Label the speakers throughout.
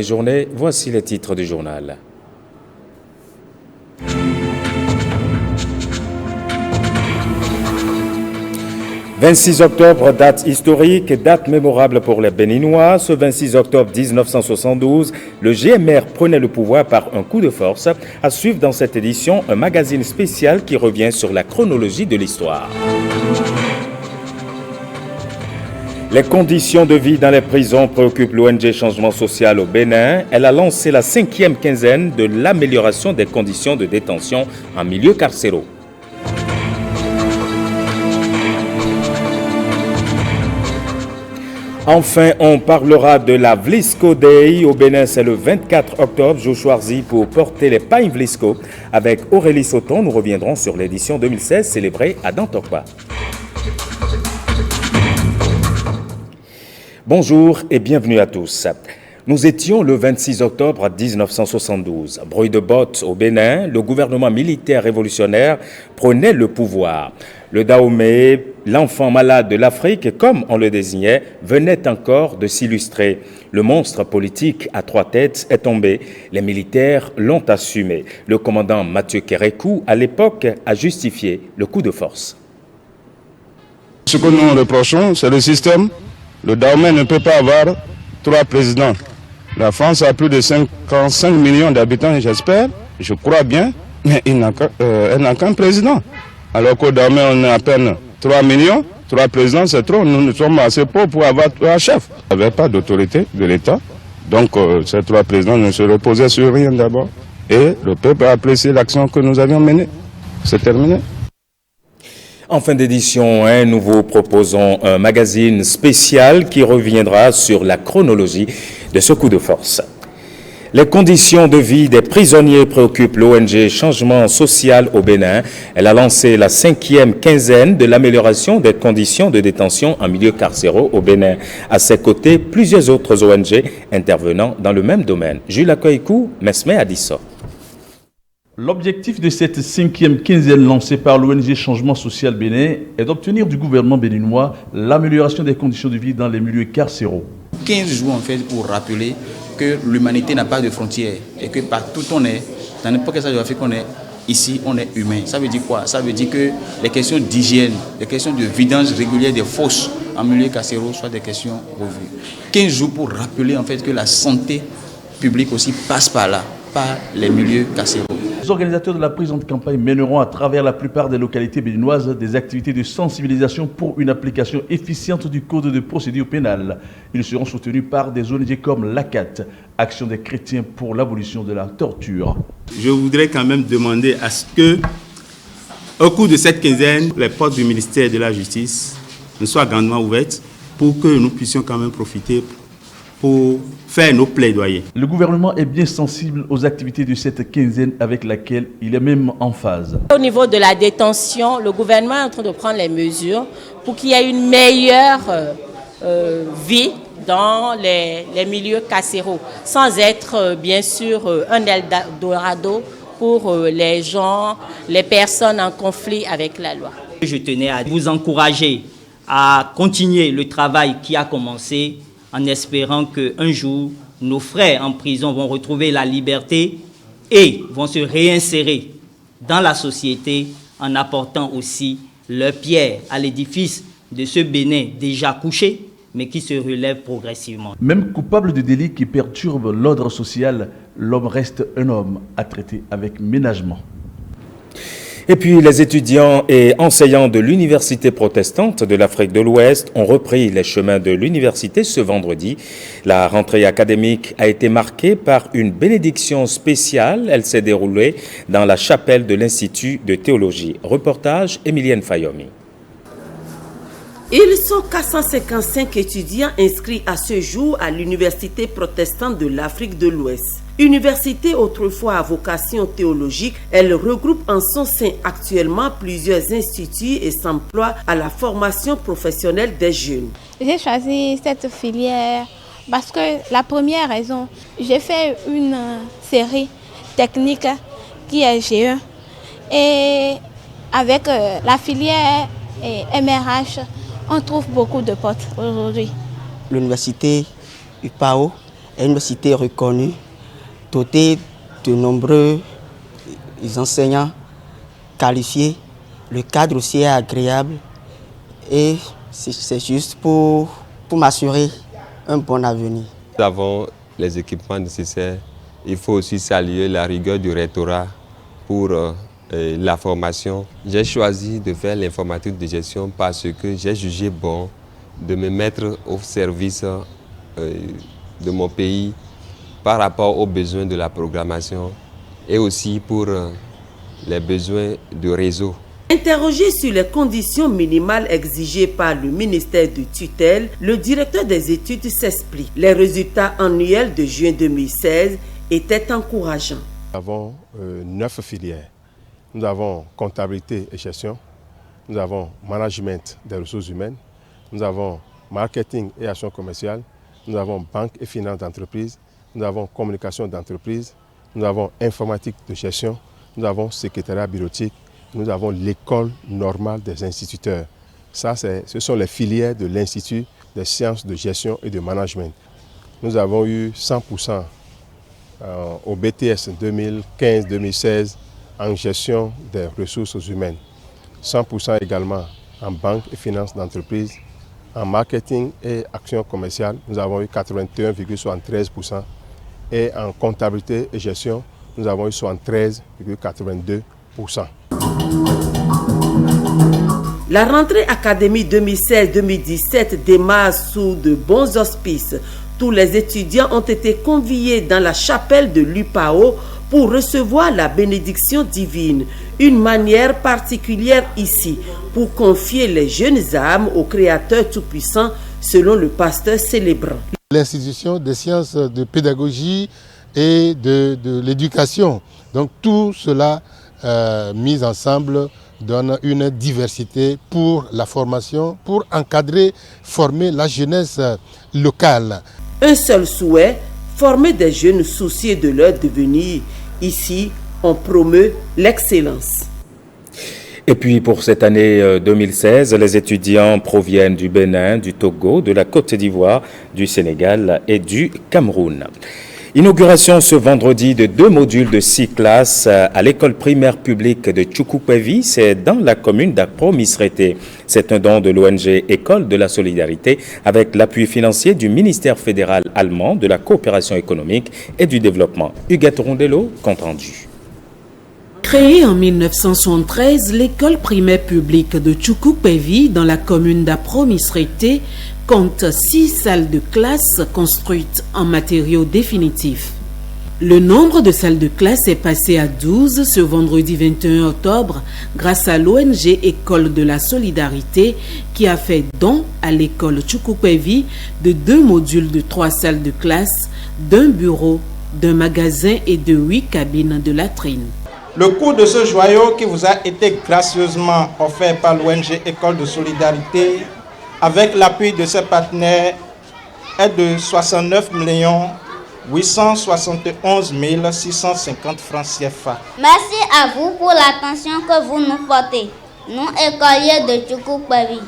Speaker 1: Journée, voici les titres du journal. « 26 octobre, date historique, date mémorable pour les Béninois. Ce 26 octobre 1972, le GMR prenait le pouvoir par un coup de force. À suivre dans cette édition, un magazine spécial qui revient sur la chronologie de l'histoire. Les conditions de vie dans les prisons préoccupent l'ONG Changement Social au Bénin. Elle a lancé la 5e quinzaine de l'amélioration des conditions de détention en milieu carcéraux. Enfin, on parlera de la Vlisco Day. Au Bénin, c'est le 24 octobre, jour choisi pour porter les pains Vlisco. Avec Aurélie Sauton, nous reviendrons sur l'édition 2016 célébrée à Dantokwa. Bonjour et bienvenue à tous. Nous étions le 26 octobre 1972. Bruit de bottes au Bénin, le gouvernement militaire révolutionnaire prenait le pouvoir. Le Dahomey, l'enfant malade de l'Afrique, comme on le désignait, venait encore de s'illustrer. Le monstre politique à 3 têtes est tombé. Les militaires l'ont assumé. Le commandant Mathieu Kérékou, à l'époque, a justifié le coup de force.
Speaker 2: Ce que nous reprochons, c'est le système. Le Dahomey ne peut pas avoir 3 présidents. La France a plus de 55 millions d'habitants, j'espère, je crois bien, mais elle n'a qu'un président. Alors qu'au Dahomey, on est à peine 3 millions, 3 présidents, c'est trop. Nous sommes assez pauvres pour avoir 3 chefs. Il n'y avait pas d'autorité de l'État. Donc ces 3 présidents ne se reposaient sur rien d'abord. Et le peuple a apprécié l'action que nous avions menée. C'est terminé.
Speaker 1: En fin d'édition, nous vous proposons un magazine spécial qui reviendra sur la chronologie de ce coup de force. Les conditions de vie des prisonniers préoccupent l'ONG Changement Social au Bénin. Elle a lancé la 5e quinzaine de l'amélioration des conditions de détention en milieu carcéraux au Bénin. À ses côtés, plusieurs autres ONG intervenant dans le même domaine. Jules Akoikou, Mesme Adisso.
Speaker 3: L'objectif de cette 5e quinzaine lancée par l'ONG Changement Social Bénin est d'obtenir du gouvernement béninois l'amélioration des conditions de vie dans les milieux carcéraux.
Speaker 4: 15 jours en fait pour rappeler que l'humanité n'a pas de frontières et que partout on est, dans n'importe quel stage de l'Afrique on est, ici on est humain. Ça veut dire quoi? Ça veut dire que les questions d'hygiène, les questions de vidange régulière des fosses en milieu carcéraux soient des questions revues. 15 jours pour rappeler en fait que la santé publique aussi passe par là, par les milieux carcéraux.
Speaker 3: Les organisateurs de la présente campagne mèneront à travers la plupart des localités béninoises des activités de sensibilisation pour une application efficiente du Code de procédure pénale. Ils seront soutenus par des ONG comme l'ACAT, Action des chrétiens pour l'abolition de la torture.
Speaker 5: Je voudrais quand même demander à ce que, au cours de cette quinzaine, les portes du ministère de la Justice ne soient grandement ouvertes pour que nous puissions quand même profiter pour faire nos plaidoyers.
Speaker 3: Le gouvernement est bien sensible aux activités de cette quinzaine avec laquelle il est même en phase.
Speaker 6: Au niveau de la détention, le gouvernement est en train de prendre les mesures pour qu'il y ait une meilleure vie dans les milieux carcéraux, sans être bien sûr un Eldorado pour les gens, les personnes en conflit avec la loi.
Speaker 7: Je tenais à vous encourager à continuer le travail qui a commencé, en espérant qu'un jour, nos frères en prison vont retrouver la liberté et vont se réinsérer dans la société en apportant aussi leur pierre à l'édifice de ce Bénin déjà couché, mais qui se relève progressivement.
Speaker 3: Même coupable de délits qui perturbent l'ordre social, l'homme reste un homme à traiter avec ménagement.
Speaker 1: Et puis, les étudiants et enseignants de l'Université protestante de l'Afrique de l'Ouest ont repris les chemins de l'université ce vendredi. La rentrée académique a été marquée par une bénédiction spéciale. Elle s'est déroulée dans la chapelle de l'Institut de théologie. Reportage, Emilienne Fayomi.
Speaker 8: Ils sont 455 étudiants inscrits à ce jour à l'Université protestante de l'Afrique de l'Ouest. Université autrefois à vocation théologique, elle regroupe en son sein actuellement plusieurs instituts et s'emploie à la formation professionnelle des jeunes.
Speaker 9: J'ai choisi cette filière parce que la première raison, j'ai fait une série technique qui est G1 et avec la filière MRH, on trouve beaucoup de potes aujourd'hui.
Speaker 10: L'université UPAO est une université reconnue, dotée de nombreux enseignants qualifiés. Le cadre aussi est agréable et c'est juste pour m'assurer un bon avenir.
Speaker 11: Nous avons les équipements nécessaires. Il faut aussi saluer la rigueur du rectorat pour la formation. J'ai choisi de faire l'informatique de gestion parce que j'ai jugé bon de me mettre au service de mon pays par rapport aux besoins de la programmation et aussi pour les besoins de réseau.
Speaker 8: Interrogé sur les conditions minimales exigées par le ministère de tutelle, le directeur des études s'explique. Les résultats annuels de juin 2016 étaient encourageants.
Speaker 12: Nous avons 9 filières. Nous avons comptabilité et gestion, nous avons management des ressources humaines, nous avons marketing et action commerciale, nous avons banque et finance d'entreprise, nous avons communication d'entreprise, nous avons informatique de gestion, nous avons secrétariat bureautique, nous avons l'école normale des instituteurs. Ça, ce sont les filières de l'Institut des sciences de gestion et de management. Nous avons eu 100% au BTS 2015-2016 en gestion des ressources humaines, 100% également en banque et finance d'entreprise, en marketing et action commerciale, nous avons eu 81,73% et en comptabilité et gestion, nous avons eu 73,82%.
Speaker 8: La rentrée académique 2016-2017 démarre sous de bons auspices. Tous les étudiants ont été conviés dans la chapelle de l'UPAO pour recevoir la bénédiction divine. Une manière particulière ici pour confier les jeunes âmes au Créateur Tout-Puissant selon le pasteur célébrant.
Speaker 13: L'institution des sciences de pédagogie et de l'éducation. Donc tout cela mis ensemble donne une diversité pour la formation, pour encadrer, former la jeunesse locale.
Speaker 8: Un seul souhait, former des jeunes soucieux de leur devenir. Ici, on promeut l'excellence.
Speaker 1: Et puis pour cette année 2016, les étudiants proviennent du Bénin, du Togo, de la Côte d'Ivoire, du Sénégal et du Cameroun. Inauguration ce vendredi de 2 modules de 6 classes à l'école primaire publique de Tchoukoupevi, c'est dans la commune d'Akpro-Misrété. C'est un don de l'ONG École de la Solidarité avec l'appui financier du ministère fédéral allemand de la coopération économique et du développement. Huguette Rondello, compte rendu.
Speaker 14: Créée en 1973, l'école primaire publique de Tchoukoupevi dans la commune d'Akpro-Misrété compte 6 salles de classe construites en matériaux définitifs. Le nombre de salles de classe est passé à 12 ce vendredi 21 octobre grâce à l'ONG École de la Solidarité qui a fait don à l'école Tchoukoupevi de 2 modules de 3 salles de classe, d'un bureau, d'un magasin et de 8 cabines de latrines.
Speaker 15: Le coût de ce joyau qui vous a été gracieusement offert par l'ONG École de Solidarité avec l'appui de ses partenaires est de 69 871 650 francs CFA.
Speaker 16: Merci à vous pour l'attention que vous nous portez, nous écoliers de Tchoukoupevi.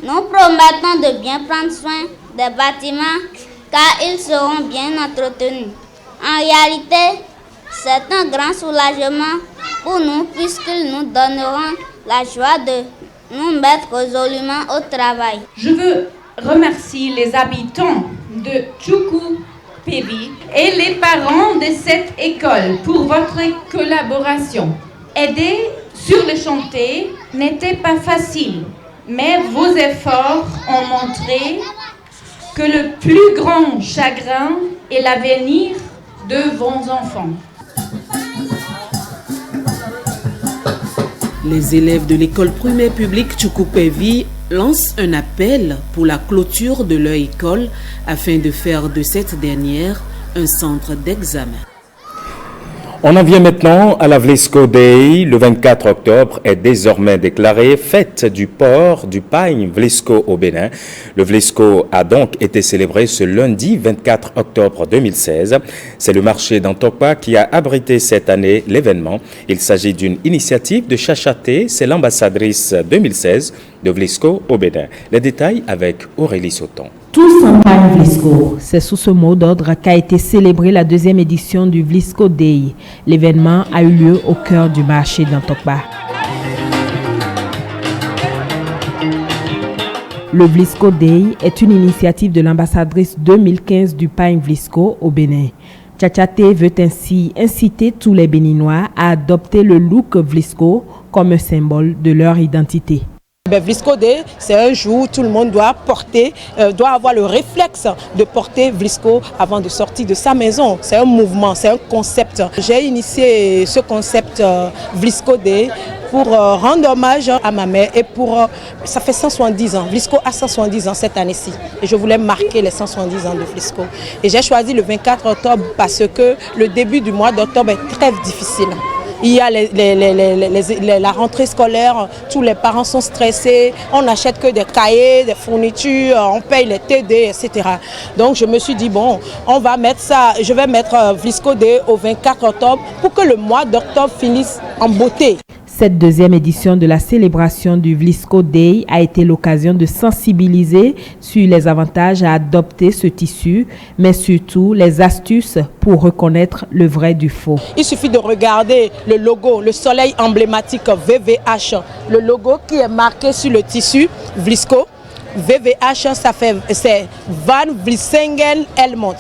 Speaker 16: Nous promettons de bien prendre soin des bâtiments car ils seront bien entretenus. En réalité, c'est un grand soulagement pour nous puisqu'ils nous donneront la joie de nous mettre résolument au travail.
Speaker 17: Je veux remercier les habitants de Tchoukoupevi et les parents de cette école pour votre collaboration. Aider sur le chantier n'était pas facile, mais vos efforts ont montré que le plus grand chagrin est l'avenir de vos enfants.
Speaker 14: Les élèves de l'école primaire publique Tchoukoupevi lancent un appel pour la clôture de leur école afin de faire de cette dernière un centre d'examen.
Speaker 1: On en vient maintenant à la Vlisco Day. Le 24 octobre est désormais déclarée fête du port du pagne Vlisco au Bénin. Le Vlisco a donc été célébré ce lundi 24 octobre 2016. C'est le marché d'Antokpa qui a abrité cette année l'événement. Il s'agit d'une initiative de Chachaté, c'est l'ambassadrice 2016 de Vlisco au Bénin. Les détails avec Aurélie Sauton.
Speaker 14: Tous en pagne Vlisco. C'est sous ce mot d'ordre qu'a été célébrée la 2e édition du Vlisco Day. L'événement a eu lieu au cœur du marché d'Antokba. Le Vlisco Day est une initiative de l'ambassadrice 2015 du pagne Vlisco au Bénin. Tchatchaté veut ainsi inciter tous les Béninois à adopter le look Vlisco comme un symbole de leur identité.
Speaker 18: Vlisco Day, c'est un jour où tout le monde doit avoir le réflexe de porter Vlisco avant de sortir de sa maison. C'est un mouvement, c'est un concept. J'ai initié ce concept Vlisco Day pour rendre hommage à ma mère et ça fait 170 ans. Vlisco a 170 ans cette année-ci et je voulais marquer les 170 ans de Vlisco. Et j'ai choisi le 24 octobre parce que le début du mois d'octobre est très difficile. Il y a la rentrée scolaire, tous les parents sont stressés, on n'achète que des cahiers, des fournitures, on paye les TD, etc. Donc je me suis dit, bon, je vais mettre Vlisco Day au 24 octobre pour que le mois d'octobre finisse en beauté.
Speaker 14: Cette 2e édition de la célébration du Vlisco Day a été l'occasion de sensibiliser sur les avantages à adopter ce tissu, mais surtout les astuces pour reconnaître le vrai du faux.
Speaker 18: Il suffit de regarder le logo, le soleil emblématique VVH, le logo qui est marqué sur le tissu Vlisco. VVH, c'est Van Vlissingen Helmont.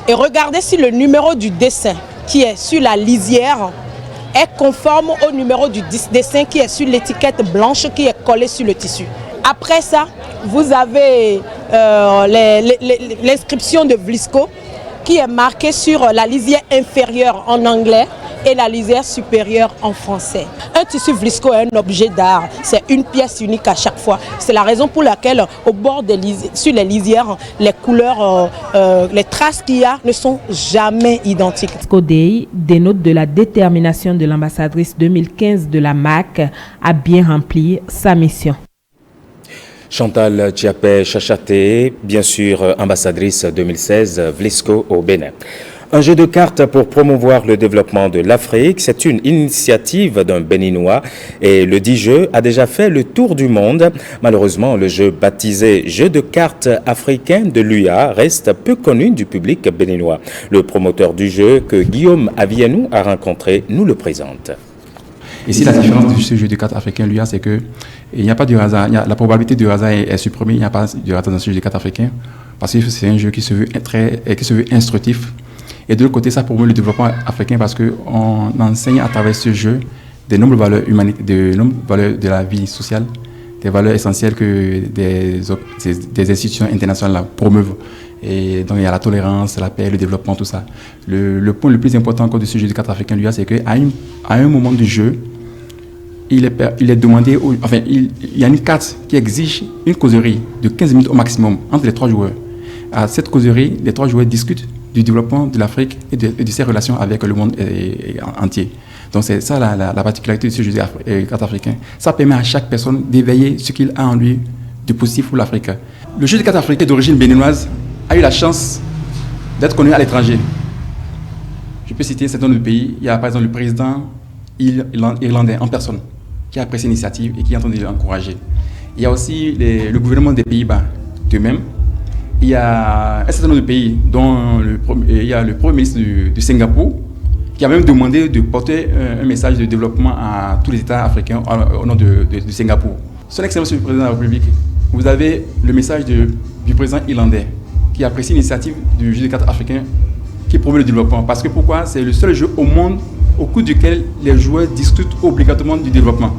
Speaker 18: Et regardez si le numéro du dessin qui est sur la lisière est conforme au numéro du dessin qui est sur l'étiquette blanche qui est collée sur le tissu. Après ça, vous avez l'inscription de Vlisco qui est marquée sur la lisière inférieure en anglais et la lisière supérieure en français. Un tissu Vlisco est un objet d'art, c'est une pièce unique à chaque fois. C'est la raison pour laquelle au bord sur les lisières, les couleurs, les traces qu'il y a ne sont jamais identiques.
Speaker 14: Vlisco Day dénote de la détermination de l'ambassadrice 2015 de la MAC à bien remplir sa mission.
Speaker 1: Chantal Tchiapé Tchatchaté, bien sûr ambassadrice 2016 Vlisco au Bénin. Un jeu de cartes pour promouvoir le développement de l'Afrique, c'est une initiative d'un Béninois et le dit jeu a déjà fait le tour du monde. Malheureusement, le jeu baptisé Jeu de cartes africain de l'UA reste peu connu du public béninois. Le promoteur du jeu que Guillaume Avienou a rencontré nous le présente.
Speaker 19: Ici, la différence de ce jeu de cartes africain l'UA, c'est qu'il n'y a pas de hasard. La probabilité de hasard est supprimée. Il n'y a pas de hasard dans ce jeu de cartes africain parce que c'est un jeu qui se veut instructif. Et de l'autre côté, ça promeut le développement africain parce qu'on enseigne à travers ce jeu des nobles valeurs humanitaires, des nobles valeurs de la vie sociale, des valeurs essentielles que des institutions internationales promeuvent. Et donc il y a la tolérance, la paix, le développement, tout ça. Le point le plus important encore de ce jeu de cartes africain, c'est qu'à un moment du jeu, il est demandé, il y a une carte qui exige une causerie de 15 minutes au maximum entre les 3 joueurs. À cette causerie, les 3 joueurs discutent du développement de l'Afrique et de ses relations avec le monde entier. Donc c'est ça la particularité de ce jeu de cartes africain. Ça permet à chaque personne d'éveiller ce qu'il a en lui de positif pour l'Afrique. Le jeu de cartes africain d'origine béninoise a eu la chance d'être connu à l'étranger. Je peux citer un certain nombre de pays. Il y a par exemple le président irlandais en personne qui a apprécié l'initiative et qui est en train de l'encourager. Il y a aussi le gouvernement des Pays-Bas d'eux-mêmes. Il y a un certain nombre de pays, dont il y a le Premier ministre du Singapour, qui a même demandé de porter un message de développement à tous les États africains au nom de Singapour. Son Excellence le Président de la République, vous avez le message du président irlandais, qui apprécie l'initiative du jeu de cartes africain qui promeut le développement. Parce que pourquoi? C'est le seul jeu au monde au cours duquel les joueurs discutent obligatoirement du développement.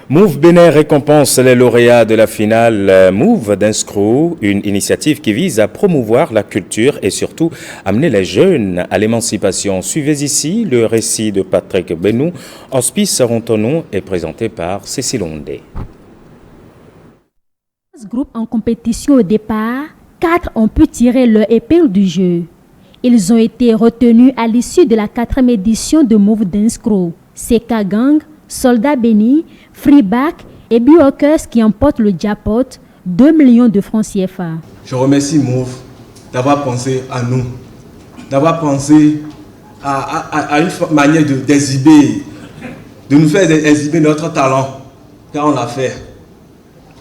Speaker 1: Move Bénin récompense les lauréats de la finale Move d'Inscrew, une initiative qui vise à promouvoir la culture et surtout amener les jeunes à l'émancipation. Suivez ici le récit de Patrick Benou. Hospice Rontonou est présenté par Cécile Ondé.
Speaker 20: Groupe en compétition au départ, 4 ont pu tirer leur épingle du jeu. Ils ont été retenus à l'issue de la 4e édition de Move d'Inscrew. Seka Gang, Soldat Béni, Freeback et Biockers qui emportent le jackpot 2 millions de francs CFA.
Speaker 21: Je remercie Move d'avoir pensé à nous, d'avoir pensé à une manière d'exhiber, de nous faire exhiber notre talent, car on l'a fait.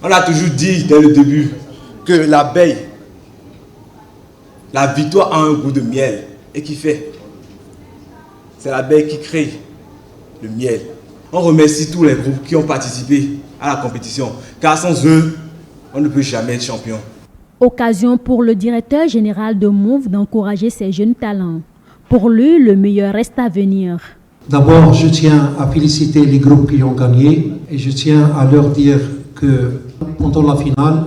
Speaker 21: On a toujours dit dès le début que l'abeille, la victoire a un goût de miel. Et qui fait? C'est l'abeille qui crée le miel. On remercie tous les groupes qui ont participé à la compétition, car sans eux, on ne peut jamais être champion.
Speaker 20: Occasion pour le directeur général de Move d'encourager ses jeunes talents. Pour lui, le meilleur reste à venir.
Speaker 2: D'abord, je tiens à féliciter les groupes qui ont gagné et je tiens à leur dire que pendant la finale,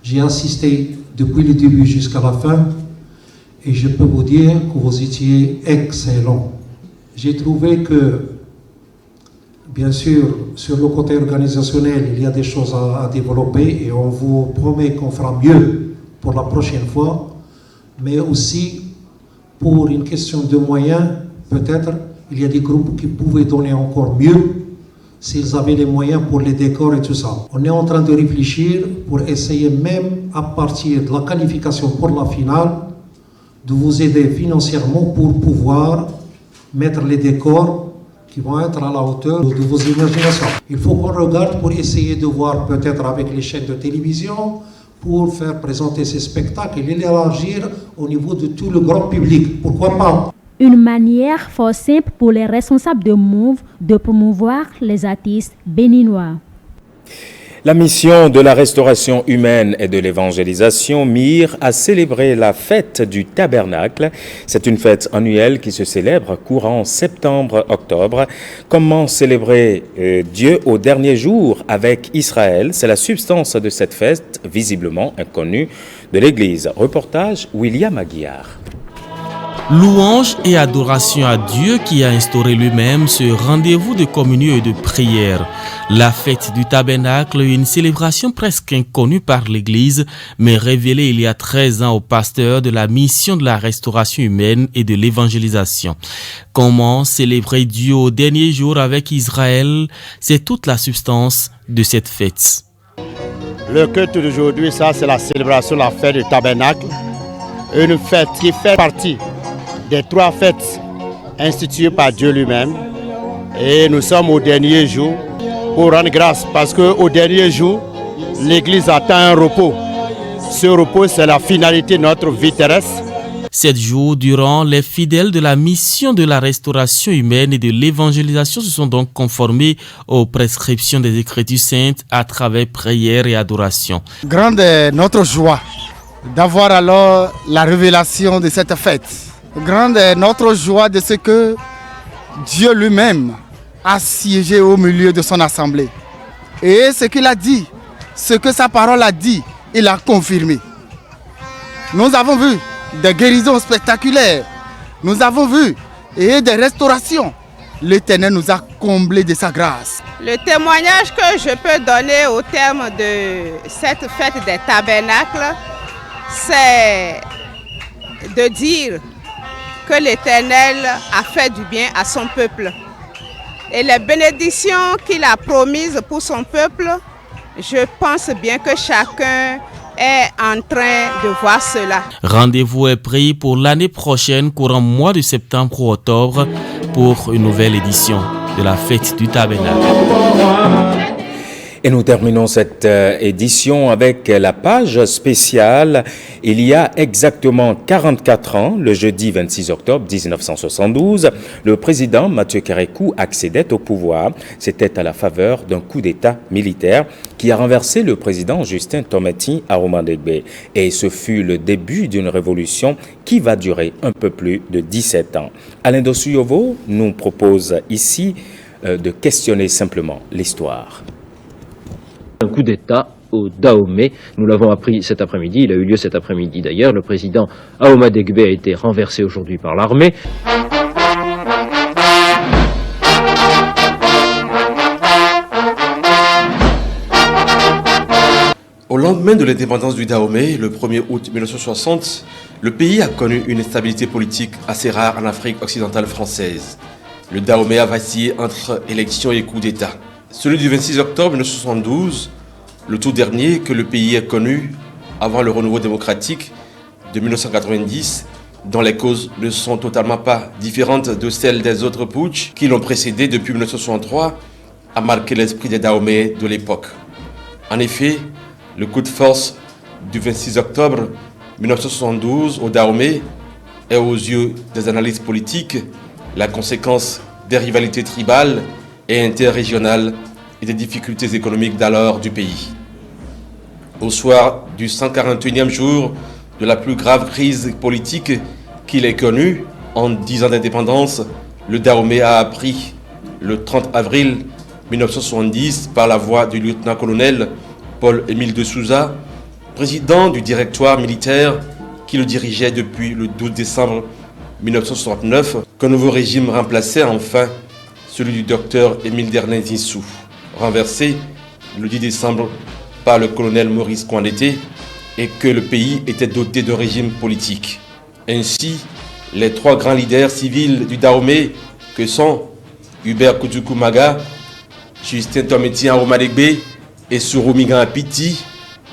Speaker 2: j'ai assisté depuis le début jusqu'à la fin et je peux vous dire que vous étiez excellents. J'ai trouvé que, bien sûr, sur le côté organisationnel, il y a des choses à développer et on vous promet qu'on fera mieux pour la prochaine fois, mais aussi pour une question de moyens, peut-être, il y a des groupes qui pouvaient donner encore mieux s'ils avaient les moyens pour les décors et tout ça. On est en train de réfléchir pour essayer même à partir de la qualification pour la finale de vous aider financièrement pour pouvoir mettre les décors qui vont être à la hauteur de vos imaginations. Il faut qu'on regarde pour essayer de voir peut-être avec les chaînes de télévision pour faire présenter ces spectacles et l'élargir au niveau de tout le grand public. Pourquoi pas?
Speaker 20: Une manière fort simple pour les responsables de Move de promouvoir les artistes béninois.
Speaker 1: La mission de la restauration humaine et de l'évangélisation MIR a célébré la fête du tabernacle. C'est une fête annuelle qui se célèbre courant septembre-octobre. Comment célébrer Dieu au dernier jour avec Israël? C'est la substance de cette fête, visiblement inconnue de l'Église. Reportage William Aguiar.
Speaker 22: Louange et adoration à Dieu qui a instauré lui-même ce rendez-vous de communion et de prière. La fête du tabernacle, une célébration presque inconnue par l'Église, mais révélée il y a 13 ans aux pasteurs de la mission de la restauration humaine et de l'évangélisation. Comment célébrer Dieu au dernier jour avec Israël? C'est toute la substance de cette fête.
Speaker 23: Le culte d'aujourd'hui, ça c'est la célébration de la fête du tabernacle. Une fête qui fait partie des 3 fêtes instituées par Dieu lui-même. Et nous sommes au dernier jour pour rendre grâce parce qu'au dernier jour, l'Église attend un repos. Ce repos, c'est la finalité de notre vie terrestre.
Speaker 22: 7 jours durant, les fidèles de la mission de la restauration humaine et de l'évangélisation se sont donc conformés aux prescriptions des Écritures saintes à travers prière et adoration.
Speaker 24: Grande est notre joie d'avoir alors la révélation de cette fête. Grande est notre joie de ce que Dieu lui-même a siégé au milieu de son assemblée. Et ce qu'il a dit, ce que sa parole a dit, il a confirmé. Nous avons vu des guérisons spectaculaires. Nous avons vu et des restaurations. L'Éternel nous a comblés de sa grâce.
Speaker 25: Le témoignage que je peux donner au terme de cette fête des tabernacles, c'est de dire que l'Éternel a fait du bien à son peuple. Et les bénédictions qu'il a promises pour son peuple, je pense bien que chacun est en train de voir cela.
Speaker 22: Rendez-vous est pris pour l'année prochaine, courant mois de septembre ou octobre, pour une nouvelle édition de la fête du tabernacle.
Speaker 1: Et nous terminons cette édition avec la page spéciale. Il y a exactement 44 ans, le jeudi 26 octobre 1972, le président Mathieu Kérékou accédait au pouvoir. C'était à la faveur d'un coup d'État militaire qui a renversé le président Justin Tometi Aromandegbe. Et ce fut le début d'une révolution qui va durer un peu plus de 17 ans. Alain Dossuyovo nous propose ici de questionner simplement l'histoire.
Speaker 26: Un coup d'État au Dahomey. Nous l'avons appris cet après-midi, il a eu lieu cet après-midi d'ailleurs. Le président Aromandegbe a été renversé aujourd'hui par l'armée.
Speaker 27: Au lendemain de l'indépendance du Dahomey, le 1er août 1960, le pays a connu une instabilité politique assez rare en Afrique occidentale française. Le Dahomey a vacillé entre élections et coup d'État. Celui du 26 octobre 1972, le tout dernier que le pays ait connu avant le renouveau démocratique de 1990, dont les causes ne sont totalement pas différentes de celles des autres putschs qui l'ont précédé depuis 1963, a marqué l'esprit des Dahomey de l'époque. En effet, le coup de force du 26 octobre 1972 au Dahomey est aux yeux des analystes politiques la conséquence des rivalités tribales et interrégionales et des difficultés économiques d'alors du pays. Au soir du 141e jour de la plus grave crise politique qu'il ait connue en 10 ans d'indépendance, le Dahomey a appris le 30 avril 1970 par la voix du lieutenant-colonel Paul-Émile de Souza, président du directoire militaire qui le dirigeait depuis le 12 décembre 1969, qu'un nouveau régime remplaçait enfin celui du docteur Émile Derlin Zissou, renversé le 10 décembre par le colonel Maurice Kouandété, et que le pays était doté d'un régime politique. Ainsi, les trois grands leaders civils du Dahomey, que sont Hubert Koudjoukou Maga, Justin Tometi Aromadegbe et Souroumigan Apiti,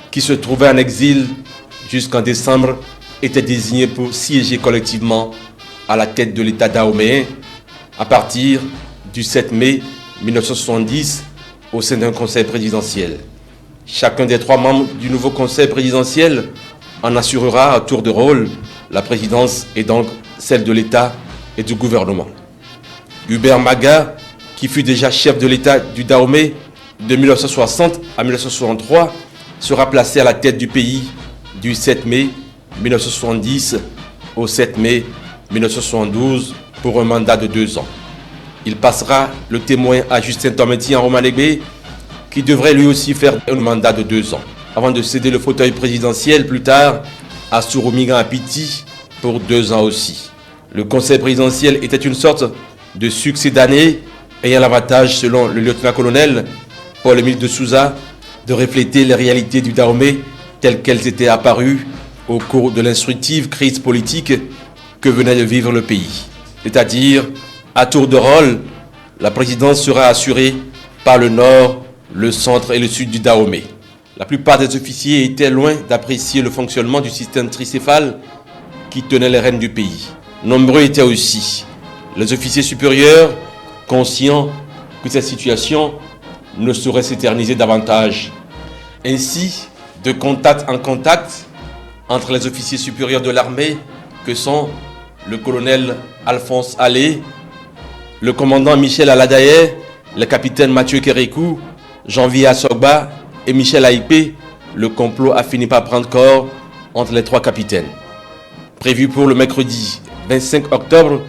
Speaker 27: qui se trouvaient en exil jusqu'en décembre, étaient désignés pour siéger collectivement à la tête de l'État dahoméen à partir du 7 mai 1970 au sein d'un conseil présidentiel. Chacun des trois membres du nouveau conseil présidentiel en assurera à tour de rôle la présidence et donc celle de l'État et du gouvernement. Hubert Maga, qui fut déjà chef de l'État du Dahomey de 1960 à 1963, sera placé à la tête du pays du 7 mai 1970 au 7 mai 1972 pour un mandat de 2 ans. Il passera le témoin à Justin Tometi Aromadegbe, qui devrait lui aussi faire un mandat de 2 ans, avant de céder le fauteuil présidentiel plus tard à Souroumigan Apiti pour 2 ans aussi. Le conseil présidentiel était une sorte de succédané ayant l'avantage, selon le lieutenant-colonel Paul-Émile de Souza, de refléter les réalités du Dahomey telles qu'elles étaient apparues au cours de l'instructive crise politique que venait de vivre le pays. C'est-à-dire, à tour de rôle, la présidence sera assurée par le nord, le centre et le sud du Dahomey. La plupart des officiers étaient loin d'apprécier le fonctionnement du système tricéphale qui tenait les rênes du pays. Nombreux étaient aussi les officiers supérieurs, conscients que cette situation ne saurait s'éterniser davantage. Ainsi, de contact en contact, entre les officiers supérieurs de l'armée, que sont le colonel Alphonse Allé, le commandant Michel Aladaye, le capitaine Mathieu Kérékou, Janvier Assogba et Michel Aïpé, le complot a fini par prendre corps entre les trois capitaines. Prévu pour le mercredi 25 octobre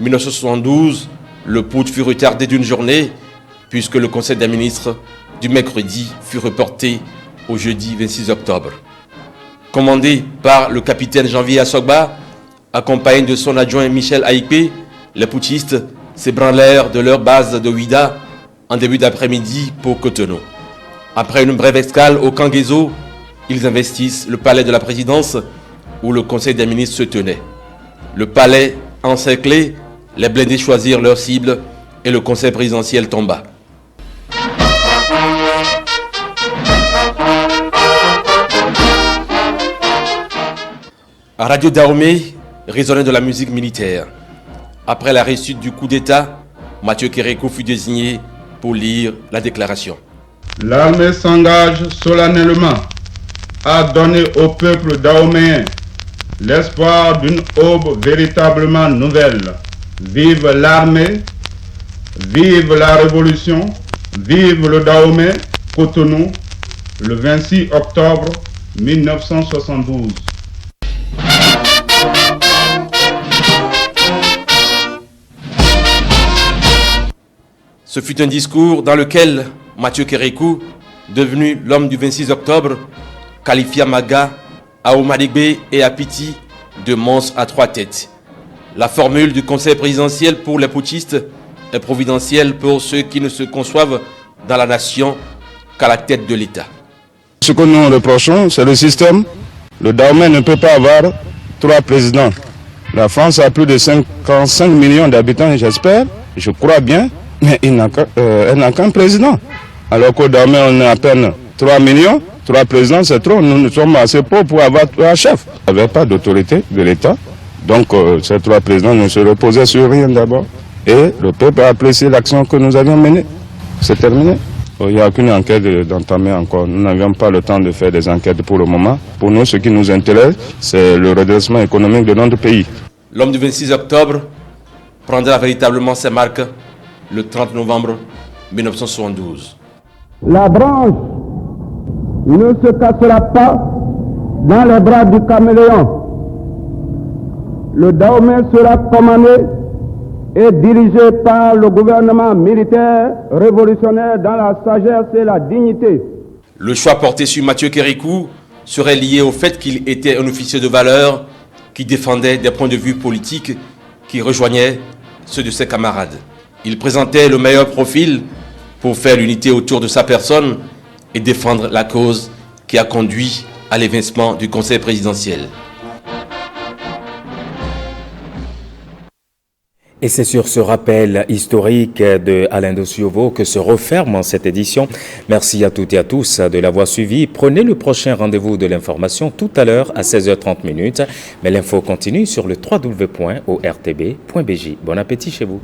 Speaker 27: 1972, le putsch fut retardé d'une journée puisque le conseil des ministres du mercredi fut reporté au jeudi 26 octobre. Commandé par le capitaine Janvier Assogba, accompagné de son adjoint Michel Aïpé, les putschistes s'ébranlèrent de leur base de Ouida en début d'après-midi pour Cotonou. Après une brève escale au Kangezo, ils investissent le palais de la présidence où le conseil des ministres se tenait. Le palais encerclé, les blindés choisirent leur cible et le conseil présidentiel tomba. À Radio Dahomey résonnait de la musique militaire. Après la réussite du coup d'État, Mathieu Kérékou fut désigné pour lire la déclaration.
Speaker 3: L'armée s'engage solennellement à donner au peuple dahoméen l'espoir d'une aube véritablement nouvelle. Vive l'armée, vive la révolution, vive le Dahomey, Cotonou, le 26 octobre 1972.
Speaker 27: Ce fut un discours dans lequel Mathieu Kérékou, devenu l'homme du 26 octobre, qualifia Maga, Aromadegbe et Apiti de monstres à 3 têtes. La formule du conseil présidentiel pour les putschistes est providentielle pour ceux qui ne se conçoivent dans la nation qu'à la tête de l'État.
Speaker 3: Ce que nous reprochons, c'est le système. Le Dahomey ne peut pas avoir 3 présidents. La France a plus de 55 millions d'habitants, j'espère, je crois bien, mais elle n'a qu'un président. Alors qu'au Dahomey, on a à peine 3 millions. 3 présidents, c'est trop. Nous sommes assez pauvres pour avoir 3 chefs. Il n'y avait pas d'autorité de l'État. Donc, ces 3 présidents ne se reposaient sur rien d'abord. Et le peuple a apprécié l'action que nous avions menée. C'est terminé. Il n'y a aucune enquête d'entamer encore. Nous n'avions pas le temps de faire des enquêtes pour le moment. Pour nous, ce qui nous intéresse, c'est le redressement économique de notre pays.
Speaker 27: L'homme du 26 octobre prendra véritablement ses marques le 30 novembre 1972.
Speaker 4: La branche ne se cassera pas dans les bras du caméléon. Le Dahomey sera commandé et dirigé par le gouvernement militaire révolutionnaire dans la sagesse et la dignité.
Speaker 27: Le choix porté sur Mathieu Kérékou serait lié au fait qu'il était un officier de valeur qui défendait des points de vue politiques qui rejoignaient ceux de ses camarades. Il présentait le meilleur profil pour faire l'unité autour de sa personne et défendre la cause qui a conduit à l'évincement du Conseil présidentiel.
Speaker 1: Et c'est sur ce rappel historique de Alain Dossiovo que se referme cette édition. Merci à toutes et à tous de l'avoir suivi. Prenez le prochain rendez-vous de l'information tout à l'heure à 16h30. Mais l'info continue sur le www.ortb.bj. Bon appétit chez vous.